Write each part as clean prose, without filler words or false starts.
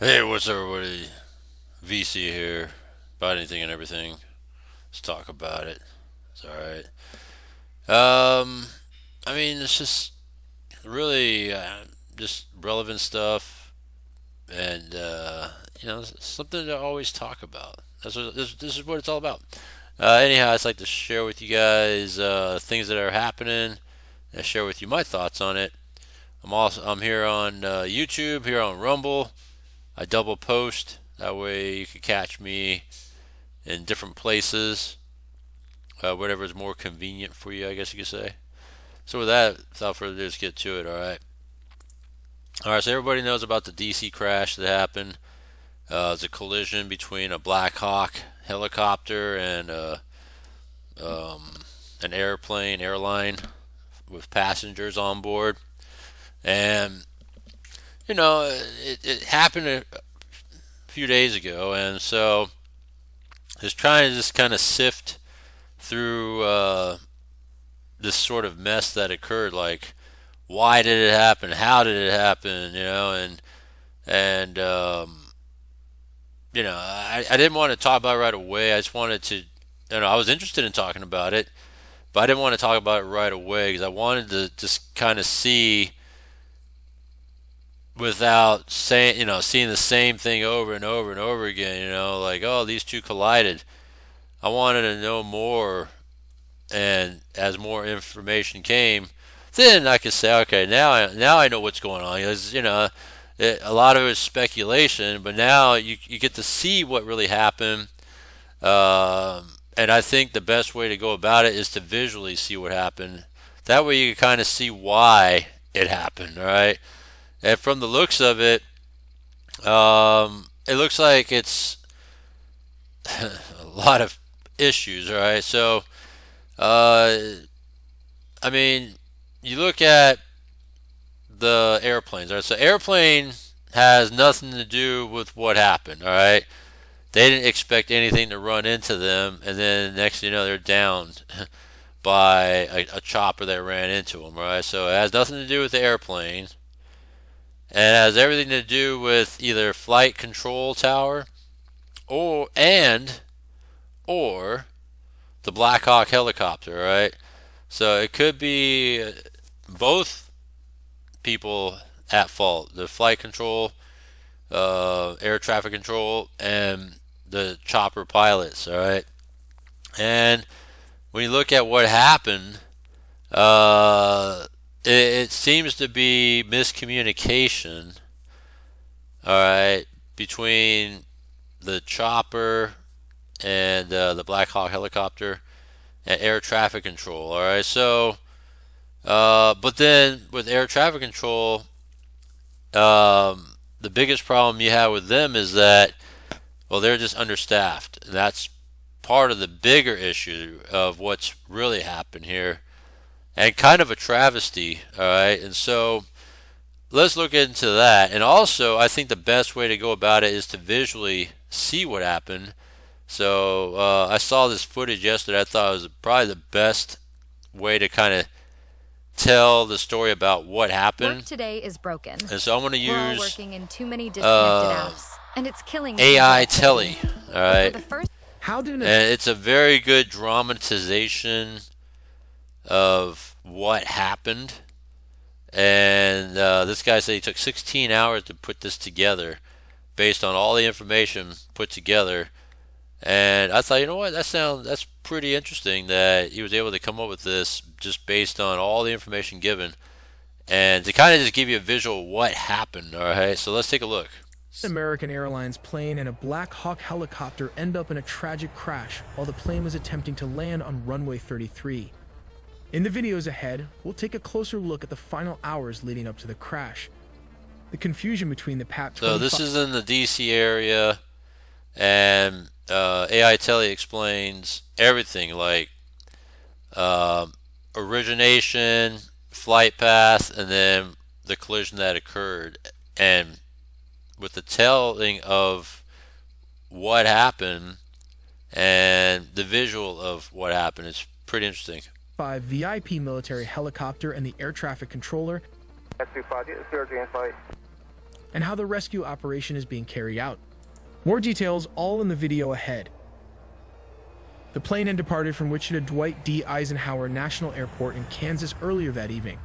Hey, what's up, everybody? VC here. About anything and everything. Let's talk about it. It's alright. I mean, it's just really just relevant stuff and, something to always talk about. This is what it's all about. Anyhow, I'd like to share with you guys things that are happening and share with you my thoughts on it. I'm here on YouTube, here on Rumble. I double post. That way you can catch me in different places, whatever is more convenient for you, I guess you could say. So with that, without further ado, let's get to it. All right. All right. So everybody knows about the DC crash that happened. It's a collision between a Blackhawk helicopter and an airline with passengers on board. And it happened a few days ago, and so just trying to just kind of sift through this sort of mess that occurred. Like, why did it happen? How did it happen? I didn't want to talk about it right away. I just wanted to, I was interested in talking about it, but I didn't want to talk about it right away because I wanted to just kind of see without saying, seeing the same thing over and over and over again. Like, oh, these two collided. I wanted to know more, and as more information came, then I could say, okay, now I know what's going on. Because a lot of it is speculation, but now you get to see what really happened. And I think the best way to go about it is to visually see what happened. That way you can kind of see why it happened. All right, and from the looks of it, it looks like it's a lot of issues. All right, so uh, I mean, you look at the airplanes. All right, so airplane has nothing to do with what happened. All right, they didn't expect anything to run into them, and then next thing you know, they're downed by a chopper that ran into them. All right, so it has nothing to do with the airplane, and it has everything to do with either flight control tower or the Blackhawk helicopter. All right, so it could be both people at fault: the flight control, air traffic control, and the chopper pilots. All right, and when you look at what happened, it seems to be miscommunication. All right, between the chopper and the Black Hawk helicopter and air traffic control. All right, so but then with air traffic control, the biggest problem you have with them is that, well, they're just understaffed. And that's part of the bigger issue of what's really happened here, and kind of a travesty. All right, and so let's look into that. And also, I think the best way to go about it is to visually see what happened. So I saw this footage yesterday. I thought it was probably the best way to kind of tell the story about what happened. Work today is broken. And so I'm going to We're all use working in too many disconnected apps, and it's killing AI people. Telly. All right, For the first and it's a very good dramatization of what happened. And this guy said he took 16 hours to put this together based on all the information put together. And I thought, you know what, that's pretty interesting that he was able to come up with this just based on all the information given, and to kind of just give you a visual of what happened. All right, so let's take a look. American Airlines plane and a Black Hawk helicopter end up in a tragic crash while the plane was attempting to land on runway 33. In the videos ahead, we'll take a closer look at the final hours leading up to the crash. The confusion between the PAT 25... So this is in the DC area, and AI Telly explains everything, like origination, flight path, and then the collision that occurred. And with the telling of what happened and the visual of what happened, it's pretty interesting. VIP military helicopter and the air traffic controller and how the rescue operation is being carried out. More details all in the video ahead. The plane had departed from Wichita Dwight D. Eisenhower National Airport in Kansas earlier that evening.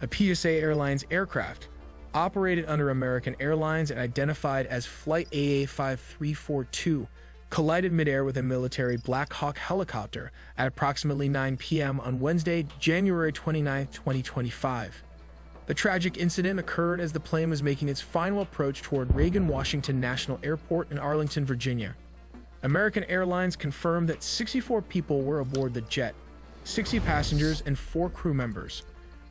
A PSA Airlines aircraft, operated under American Airlines and identified as Flight AA5342, collided midair with a military Blackhawk helicopter at approximately 9 p.m. on Wednesday, January 29, 2025. The tragic incident occurred as the plane was making its final approach toward Reagan Washington National Airport in Arlington, Virginia. American Airlines confirmed that 64 people were aboard the jet, 60 passengers and 4 crew members,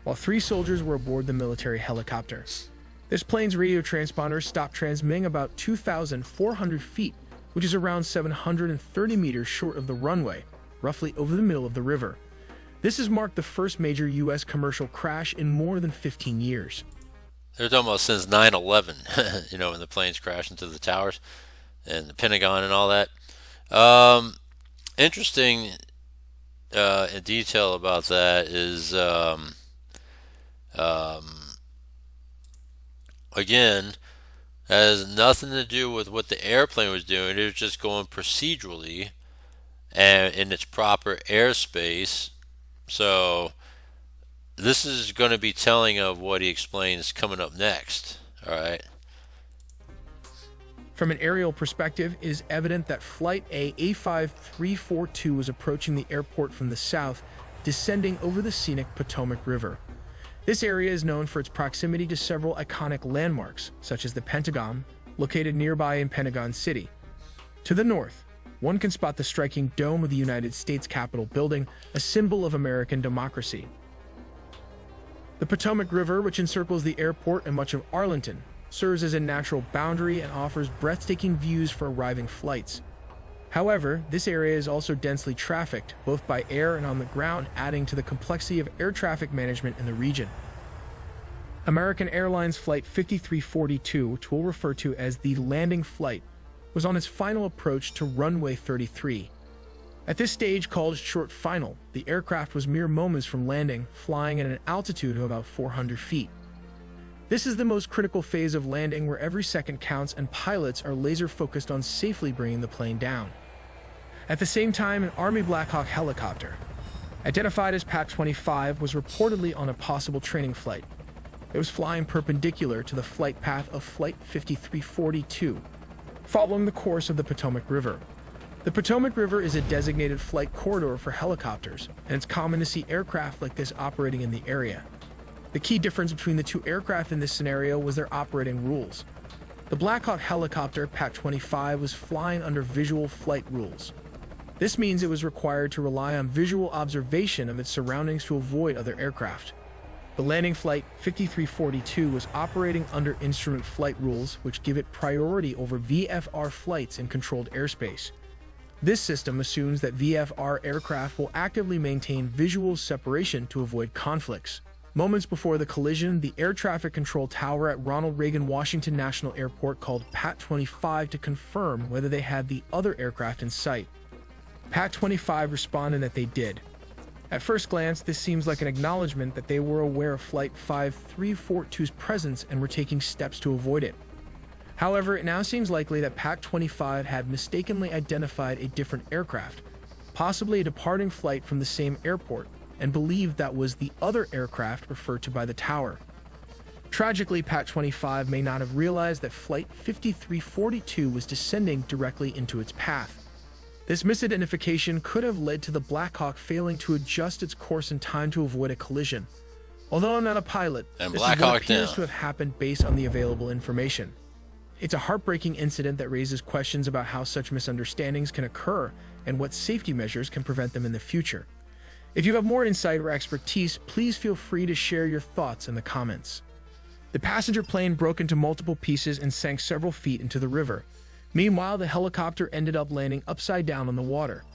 while 3 soldiers were aboard the military helicopter. This plane's radio transponder stopped transmitting about 2,400 feet, which is around 730 meters short of the runway, roughly over the middle of the river. This has marked the first major U.S. commercial crash in more than 15 years. They're talking about since 9/11, you know, when the planes crashed into the towers and the Pentagon and all that. Interesting in detail about that is, again, has nothing to do with what the airplane was doing. It was just going procedurally and in its proper airspace. So this is going to be telling of what he explains coming up next. All right. From an aerial perspective, it is evident that Flight AA5342 was approaching the airport from the south, descending over the scenic Potomac River. This area is known for its proximity to several iconic landmarks, such as the Pentagon, located nearby in Pentagon City. To the north, one can spot the striking dome of the United States Capitol building, a symbol of American democracy. The Potomac River, which encircles the airport and much of Arlington, serves as a natural boundary and offers breathtaking views for arriving flights. However, this area is also densely trafficked, both by air and on the ground, adding to the complexity of air traffic management in the region. American Airlines Flight 5342, which we'll refer to as the landing flight, was on its final approach to runway 33. At this stage, called short final, the aircraft was mere moments from landing, flying at an altitude of about 400 feet. This is the most critical phase of landing, where every second counts and pilots are laser-focused on safely bringing the plane down. At the same time, an Army Blackhawk helicopter, identified as PAT-25, was reportedly on a possible training flight. It was flying perpendicular to the flight path of Flight 5342, following the course of the Potomac River. The Potomac River is a designated flight corridor for helicopters, and it's common to see aircraft like this operating in the area. The key difference between the two aircraft in this scenario was their operating rules. The Blackhawk helicopter, PAT-25, was flying under visual flight rules. This means it was required to rely on visual observation of its surroundings to avoid other aircraft. The landing flight 5342 was operating under instrument flight rules, which give it priority over VFR flights in controlled airspace. This system assumes that VFR aircraft will actively maintain visual separation to avoid conflicts. Moments before the collision, the air traffic control tower at Ronald Reagan Washington National Airport called PAT-25 to confirm whether they had the other aircraft in sight. PAT-25 responded that they did. At first glance, this seems like an acknowledgement that they were aware of Flight 5342's presence and were taking steps to avoid it. However, it now seems likely that PAT-25 had mistakenly identified a different aircraft, possibly a departing flight from the same airport, and believed that was the other aircraft referred to by the tower. Tragically, PAT-25 may not have realized that Flight 5342 was descending directly into its path. This misidentification could have led to the Blackhawk failing to adjust its course in time to avoid a collision. Although I'm not a pilot, And this is what Blackhawk appears down. to have happened based on the available information. It's a heartbreaking incident that raises questions about how such misunderstandings can occur and what safety measures can prevent them in the future. If you have more insight or expertise, please feel free to share your thoughts in the comments. The passenger plane broke into multiple pieces and sank several feet into the river. Meanwhile, the helicopter ended up landing upside down on the water.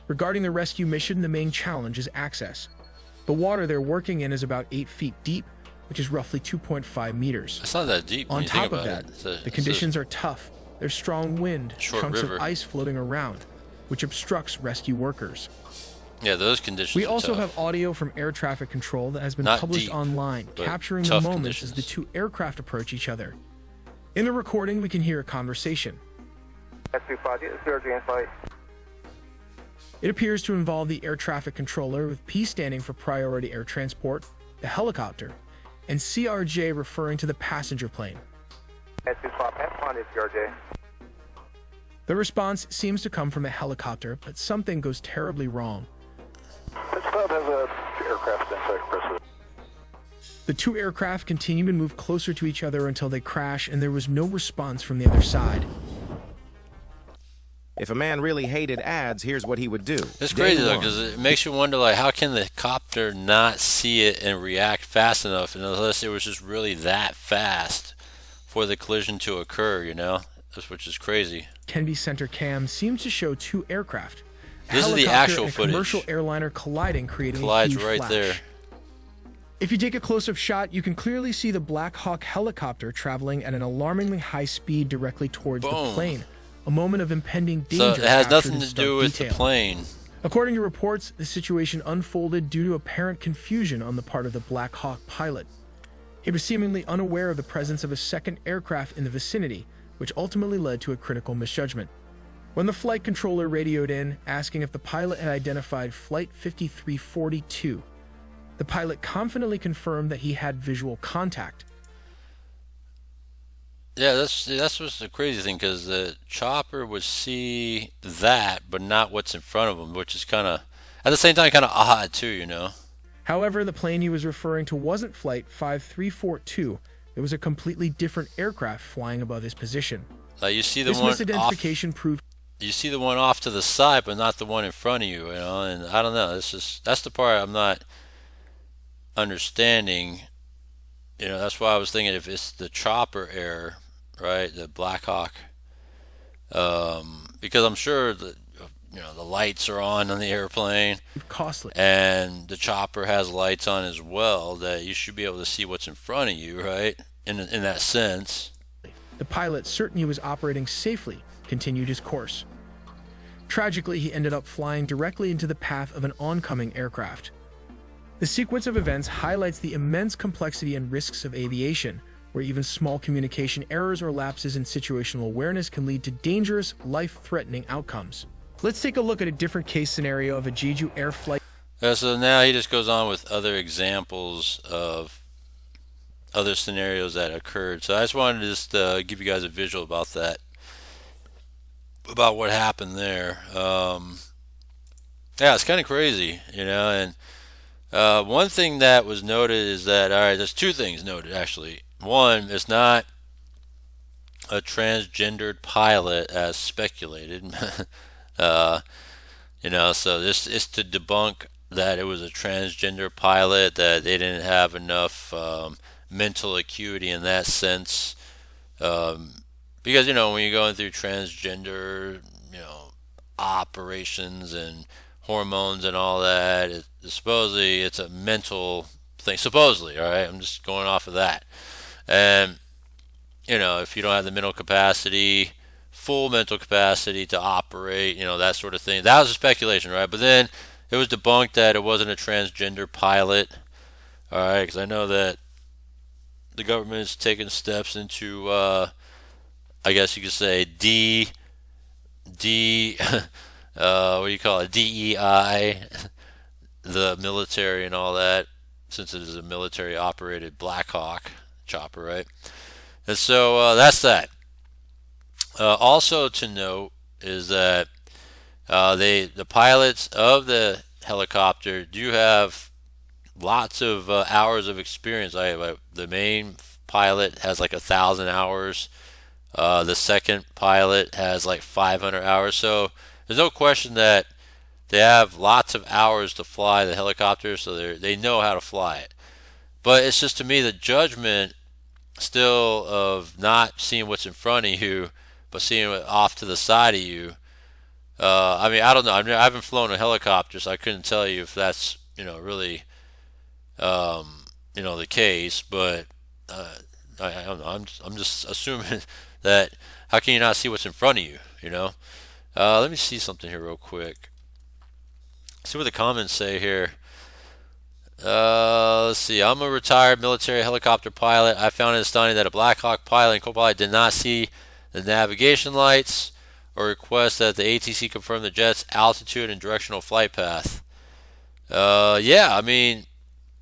Regarding the rescue mission, the main challenge is access. The water they're working in is about 8 feet deep, which is roughly 2.5 meters. It's not that deep. when On you think top of about that, it. the conditions are tough. There's strong wind, Short chunks river. of ice floating around, which obstructs rescue workers. Yeah, those conditions We are also tough. have audio from air traffic control that has been Not published deep, online, but capturing the tough moments as the conditions. two aircraft approach each other. In the recording, we can hear a conversation. S25, in flight. It appears to involve the air traffic controller, with P standing for priority air transport, the helicopter, and CRJ referring to the passenger plane. S25, responded CRJ. The response seems to come from the helicopter, but something goes terribly wrong. S5 has a aircraft inside compressor. The two aircraft continue to move closer to each other until they crash, and there was no response from the other side. If a man really hated ads, here's what he would do. It's Day crazy though, one. because it makes you wonder, like, how can the copter not see it and react fast enough, unless it was just really that fast for the collision to occur, you know? Which is crazy. Kenby Center Cam seems to show two aircraft. A This is the helicopter actual and a footage. commercial airliner colliding, creating Collides a huge right flash. there. If you take a close-up shot, you can clearly see the Blackhawk helicopter traveling at an alarmingly high speed directly towards the Boom. plane. A moment of impending So danger. it has captured nothing in to stark do with the detail. plane. According to reports, the situation unfolded due to apparent confusion on the part of the Black Hawk pilot. He was seemingly unaware of the presence of a second aircraft in the vicinity, which ultimately led to a critical misjudgment. When the flight controller radioed in, asking if the pilot had identified Flight 5342, the pilot confidently confirmed that he had visual contact. Yeah, that's what's the crazy thing, because the chopper would see that, but not what's in front of him, which is kind of, at the same time, kind of odd too, you know? However, the plane he was referring to wasn't Flight 5342. It was a completely different aircraft flying above his position. Like, you see the This one off, misidentification proved you see the one off to the side, but not the one in front of you, you know? And I don't know, that's the part I'm not understanding. You know, that's why I was thinking if it's the chopper error, right, the Blackhawk, because I'm sure that, you know, the lights are on the airplane, costly. and the chopper has lights on as well, that you should be able to see what's in front of you, right? In that sense. The pilot, certain he was operating safely, continued his course. Tragically, he ended up flying directly into the path of an oncoming aircraft. The sequence of events highlights the immense complexity and risks of aviation, where even small communication errors or lapses in situational awareness can lead to dangerous, life-threatening outcomes. Let's take a look at a different case scenario of a Jeju Air flight. So now he just goes on with other examples of other scenarios that occurred. So I just wanted to just give you guys a visual about that, about what happened there. Yeah, it's kind of crazy, you know. And one thing that was noted is that, all right, there's two things noted actually. One, it's not a transgendered pilot as speculated. You know, so this is to debunk that it was a transgender pilot, that they didn't have enough mental acuity in that sense. Because, you know, when you're going through transgender, you know, operations and hormones and all that, supposedly it's a mental thing. Supposedly, all right? I'm just going off of that. And, you know, if you don't have the mental capacity, full mental capacity to operate, you know, that sort of thing. That was a speculation, right? But then it was debunked that it wasn't a transgender pilot, all right? Because I know that the government is taking steps into, I guess you could say, what do you call it, DEI, the military and all that, since it is a military-operated Blackhawk chopper, right? And so that's that. Also to note is that the pilots of the helicopter do have lots of hours of experience. The main pilot has like 1,000 hours. The second pilot has like 500 hours. So there's no question that they have lots of hours to fly the helicopter, so they know how to fly it. But it's just, to me, the judgment still of not seeing what's in front of you, but seeing it off to the side of you. I mean, I don't know. I haven't flown a helicopter, so I couldn't tell you if that's, you know, really, you know, the case. But I don't know. I'm just assuming that how can you not see what's in front of you? You know. Let me see something here real quick. See what the comments say here. Let's see. I'm a retired military helicopter pilot. I found it stunning that a Blackhawk pilot and co-pilot did not see the navigation lights or request that the ATC confirm the jet's altitude and directional flight path. Yeah, I mean,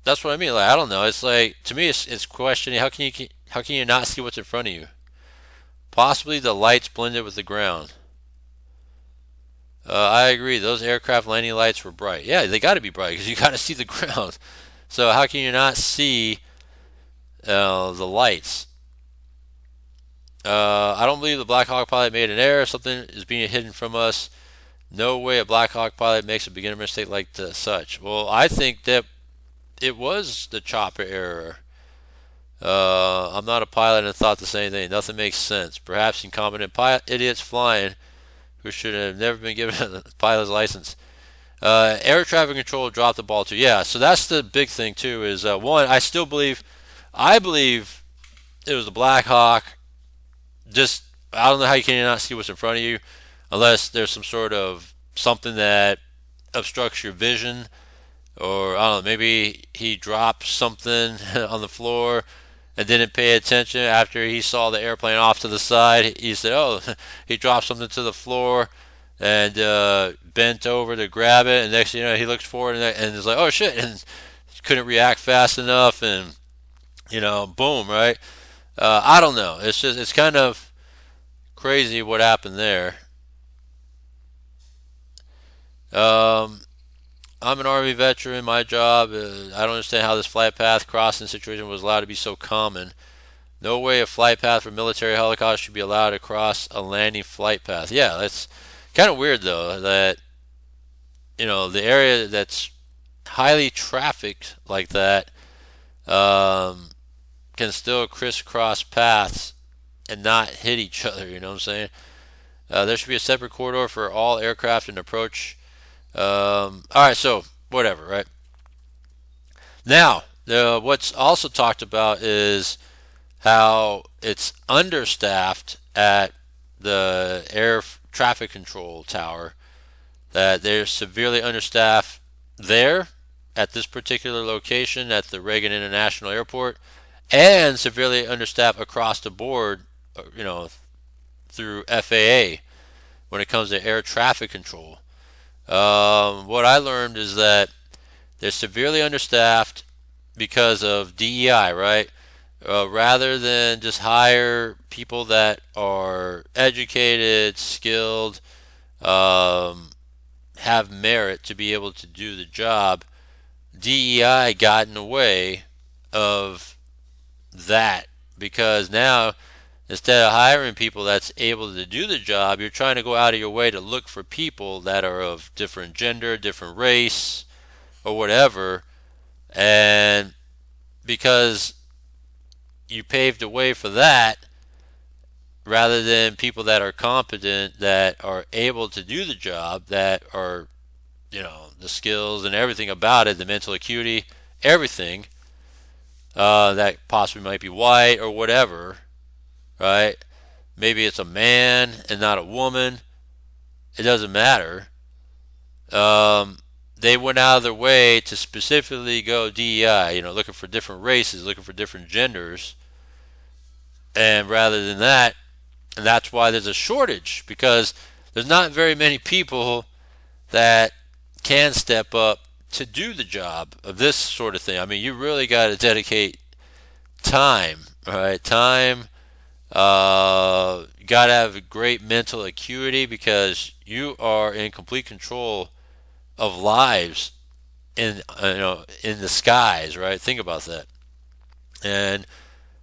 that's what I mean. Like, I don't know. It's like, to me, it's questioning how can you not see what's in front of you? Possibly the lights blended with the ground. I agree. Those aircraft landing lights were bright. Yeah, they got to be bright because you got to see the ground. So how can you not see the lights? I don't believe the Black Hawk pilot made an error. Something is being hidden from us. No way a Black Hawk pilot makes a beginner mistake like such. Well, I think that it was the chopper error. I'm not a pilot and thought the same thing. Nothing makes sense. Perhaps incompetent idiots flying who should have never been given a pilot's license. Air traffic control dropped the ball too. Yeah, so that's the big thing too. Is one, I believe it was the Black Hawk. Just I don't know how you cannot see what's in front of you, unless there's some sort of something that obstructs your vision, or I don't know, maybe he dropped something on the floor and didn't pay attention after he saw the airplane off to the side. He said, "Oh, he dropped something to the floor," and bent over to grab it. And next thing you know, he looks forward and is like, "Oh shit!" and couldn't react fast enough, and boom, right? I don't know. It's kind of crazy what happened there. I'm an Army veteran. My job, I don't understand how this flight path crossing situation was allowed to be so common. No way a flight path for military helicopters should be allowed to cross a landing flight path. Yeah, that's kind of weird though, that the area that's highly trafficked like that can still crisscross paths and not hit each other. You know what I'm saying? There should be a separate corridor for all aircraft and approach. All right, so whatever, right? Now, what's also talked about is how it's understaffed at the air traffic control tower, that they're severely understaffed there at this particular location at the Reagan International Airport, and severely understaffed across the board, through FAA when it comes to air traffic control. What I learned is that they're severely understaffed because of DEI, right? Rather than just hire people that are educated, skilled, have merit to be able to do the job, DEI got in the way of that, because now instead of hiring people that's able to do the job, you're trying to go out of your way to look for people that are of different gender, different race, or whatever. And because you paved the way for that, rather than people that are competent, that are able to do the job, that are, the skills and everything about it, the mental acuity, everything, that possibly might be white or whatever, right? Maybe it's a man and not a woman. It doesn't matter. They went out of their way to specifically go DEI, looking for different races, looking for different genders. And rather than that, and that's why there's a shortage, because there's not very many people that can step up to do the job of this sort of thing. I mean, you really got to dedicate time, right? Time. You got to have great mental acuity, because you are in complete control of lives in the skies, right? Think about that. And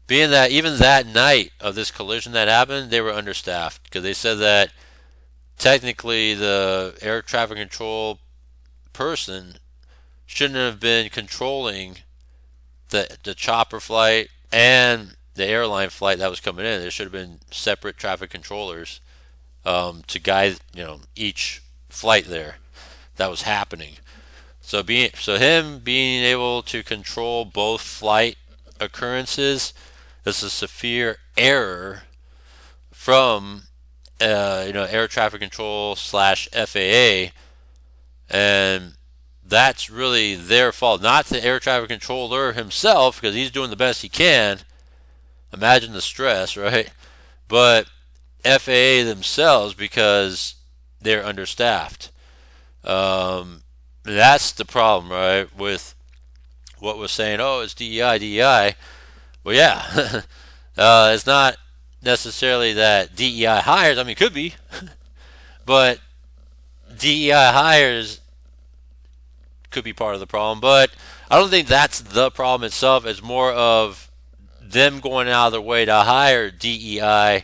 being that even that night of this collision that happened, they were understaffed, because they said that technically the air traffic control person shouldn't have been controlling the chopper flight and the airline flight that was coming in. There should have been separate traffic controllers to guide each flight there that was happening. So him being able to control both flight occurrences is a severe error from air traffic control / FAA, and that's really their fault, not the air traffic controller himself, because he's doing the best he can. Imagine the stress, right? But FAA themselves, because they're understaffed. That's the problem, right? With what was saying, oh, it's DEI, DEI. Well, yeah, it's not necessarily that DEI hires. I mean, it could be, but DEI hires could be part of the problem. But I don't think that's the problem itself. It's more of them going out of their way to hire DEI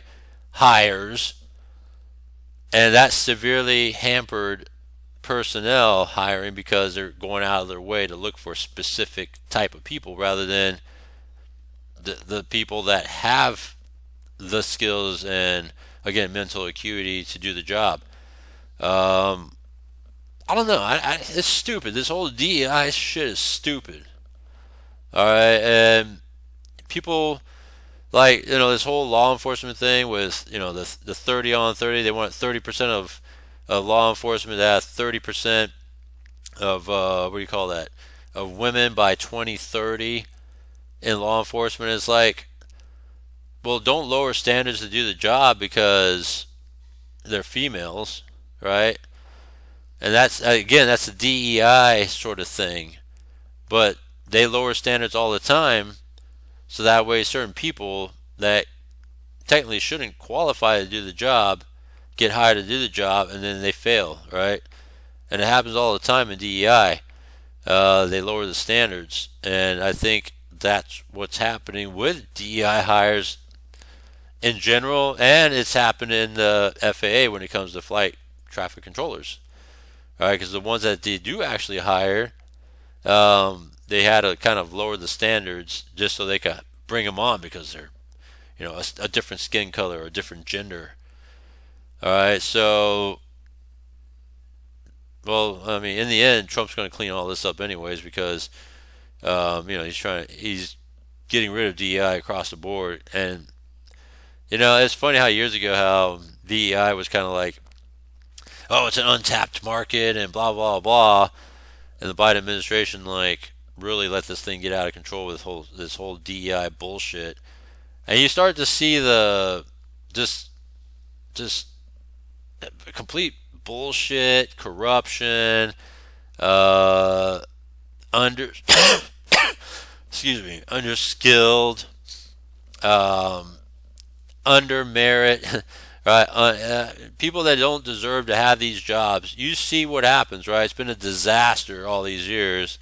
hires, and that's severely hampered personnel hiring because they're going out of their way to look for a specific type of people rather than the people that have the skills and, again, mental acuity to do the job. I don't know. It's stupid. This whole DEI shit is stupid. All right, and people like, this whole law enforcement thing with, the 30 on 30. They want 30% of law enforcement to have 30% of what do you call that? Of women by 2030 in law enforcement. Is like, well, don't lower standards to do the job because they're females, right? And that's, again, that's a DEI sort of thing. But they lower standards all the time, so that way certain people that technically shouldn't qualify to do the job get hired to do the job, and then they fail, right? And it happens all the time in DEI. They lower the standards, and I think that's what's happening with DEI hires in general, and it's happened in the FAA when it comes to flight traffic controllers. All right, because the ones that they do actually hire, they had to kind of lower the standards just so they could bring them on because they're, a different skin color or a different gender. All right, so, well, I mean, in the end, Trump's going to clean all this up anyways because, he's getting rid of DEI across the board. And, it's funny how years ago how DEI was kind of like, oh, it's an untapped market and blah, blah, blah. And the Biden administration, really let this thing get out of control with this whole DEI bullshit. And you start to see the just complete bullshit, corruption, underskilled, under merit, right? People that don't deserve to have these jobs. You see what happens, right? It's been a disaster all these years,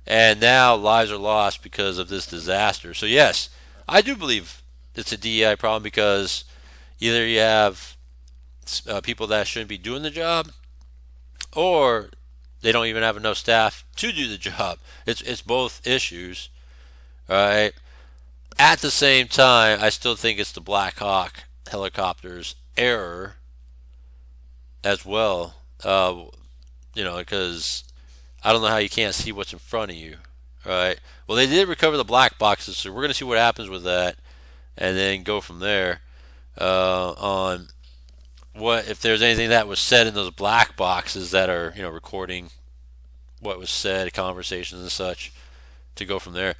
and now lives are lost because of this disaster. So yes, I do believe it's a DEI problem because either you have people that shouldn't be doing the job, or they don't even have enough staff to do the job. It's both issues, right? At the same time, I still think it's the Blackhawk helicopter's error as well. Because I don't know how you can't see what's in front of you, right? Well, they did recover the black boxes, so we're going to see what happens with that, and then go from there on what if there's anything that was said in those black boxes that are recording what was said, conversations and such, to go from there.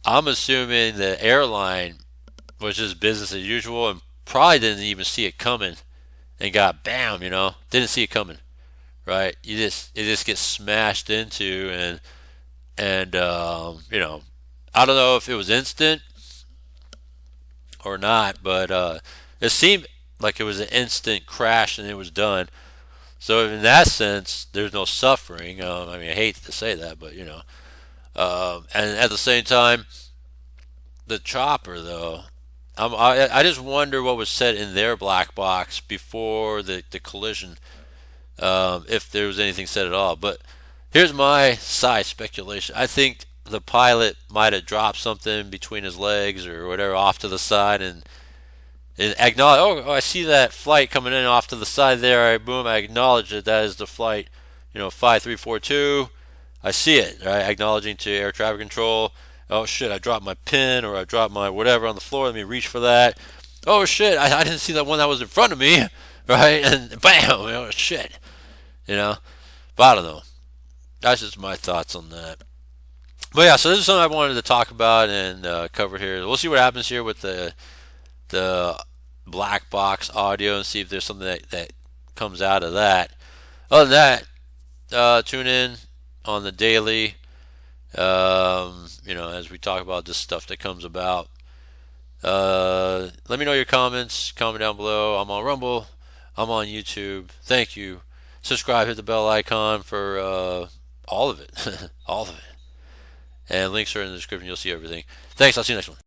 I'm assuming the airline was just business as usual and probably didn't even see it coming and got bam, didn't see it coming, right? It just gets smashed into and I don't know if it was instant or not, but it seemed like it was an instant crash and it was done. So in that sense, there's no suffering. I mean, I hate to say that, but and at the same time, the chopper though, I just wonder what was said in their black box before the collision, if there was anything said at all. But here's my side speculation. I think the pilot might have dropped something between his legs or whatever off to the side and acknowledge, oh, I see that flight coming in off to the side there. Boom, I acknowledge that is the flight, 5342. I see it, right? Acknowledging to air traffic control. Oh shit, I dropped my pin or I dropped my whatever on the floor. Let me reach for that. Oh shit, I didn't see that one that was in front of me, right? And bam, shit, But I don't know. That's just my thoughts on that. But yeah, so this is something I wanted to talk about and cover here. We'll see what happens here with the black box audio and see if there's something that comes out of that. Other than that, tune in on the daily. As we talk about this stuff that comes about. Let me know your comments. Comment down below. I'm on Rumble. I'm on YouTube. Thank you. Subscribe. Hit the bell icon for all of it. All of it. And links are in the description. You'll see everything. Thanks. I'll see you next one.